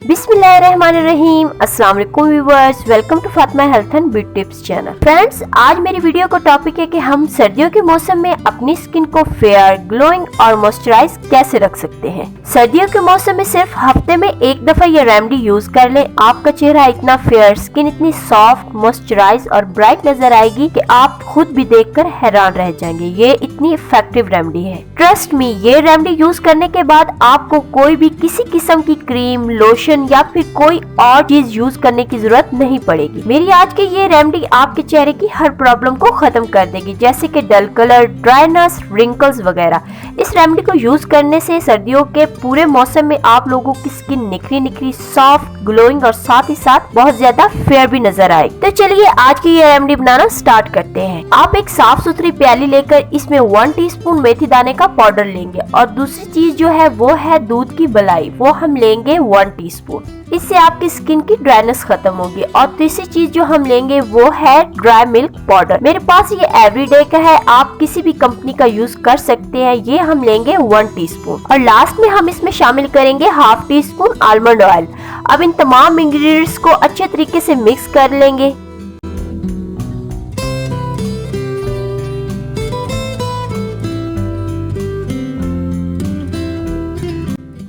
बिस्मिल्लाहिर्रहमानिर्रहीम। अस्सलाम वालेकुम viewers, welcome to Fatima health and beauty tips channel. Friends, आज मेरी वीडियो का टॉपिक है कि हम सर्दियों के मौसम में अपनी स्किन को फेयर, ग्लोइंग और मॉइस्चराइज कैसे रख सकते हैं। सर्दियों के मौसम में सिर्फ हफ्ते में एक दफा ये रेमेडी यूज कर ले, आपका चेहरा इतना फेयर, स्किन इतनी सॉफ्ट, मॉइस्चराइज और ब्राइट नजर आएगी कि आप खुद भी देखकर हैरान रह जाएंगे। ये इतनी इफेक्टिव रेमेडी है। ट्रस्ट मी, ये रेमेडी यूज करने के बाद आपको कोई भी किसी किस्म की क्रीम, लोशन या फिर कोई और चीज यूज करने की जरूरत नहीं पड़ेगी। मेरी आज की ये रेमेडी आपके चेहरे की हर प्रॉब्लम को खत्म कर देगी, जैसे कि डल कलर, ड्राइनेस, रिंकल्स वगैरह। इस रेमेडी को यूज करने से सर्दियों के पूरे मौसम में आप लोगों की स्किन निखरी निखरी, सॉफ्ट, ग्लोइंग और साथ ही साथ बहुत ज्यादा फेयर भी नजर आएगी। तो चलिए आज की ये रेमेडी बनाना स्टार्ट करते हैं। आप एक साफ सुथरी प्याली लेकर इसमें 1 टीस्पून मेथी दाने का पाउडर लेंगे और दूसरी चीज जो है वो है दूध की मलाई, वो हम लेंगे 1 टीस्पून। इससे आपकी स्किन की ड्राइनेस खत्म होगी। और तीसरी चीज जो हम लेंगे वो है ड्राई मिल्क पाउडर। मेरे पास ये एवरीडे का है, आप किसी भी कंपनी का यूज कर सकते हैं। ये हम लेंगे 1 टीस्पून। और लास्ट में हम इसमें शामिल करेंगे 1/2 टीस्पून आलमंड ऑयल। अब इन तमाम इंग्रेडिएंट्स को अच्छे तरीके से मिक्स कर लेंगे।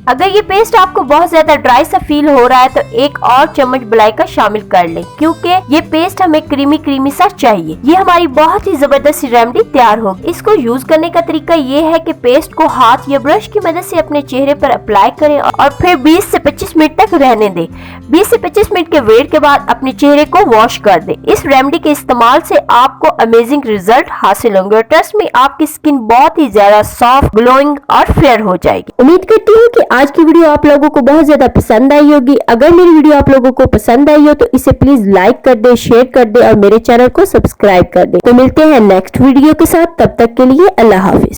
अगर ये पेस्ट आपको बहुत ज्यादा ड्राई सा फील हो रहा है तो एक और चम्मच मलाई का शामिल कर लें, क्योंकि ये पेस्ट हमें क्रीमी क्रीमी सा चाहिए। ये हमारी बहुत ही जबरदस्त रेमेडी तैयार होगी। इसको यूज करने का तरीका ये है कि पेस्ट को हाथ या ब्रश की मदद से अपने चेहरे पर अप्लाई करें और फिर 20 से 25 मिनट तक रहने दें। 20 से 25 मिनट के वेट के बाद अपने चेहरे को वॉश कर दें। इस रेमेडी के इस्तेमाल से आपको अमेजिंग रिजल्ट हासिल होंगे और ट्रस्ट में आपकी स्किन बहुत ही ज्यादा सॉफ्ट, ग्लोइंग और फेयर हो जाएगी। उम्मीद करती हूँ कि आज की वीडियो आप लोगों को बहुत ज्यादा पसंद आई होगी। अगर मेरी वीडियो आप लोगों को पसंद आई हो तो इसे प्लीज लाइक कर दे, शेयर कर दे और मेरे चैनल को सब्सक्राइब कर दे। तो मिलते हैं नेक्स्ट वीडियो के साथ, तब तक के लिए अल्लाह हाफिज।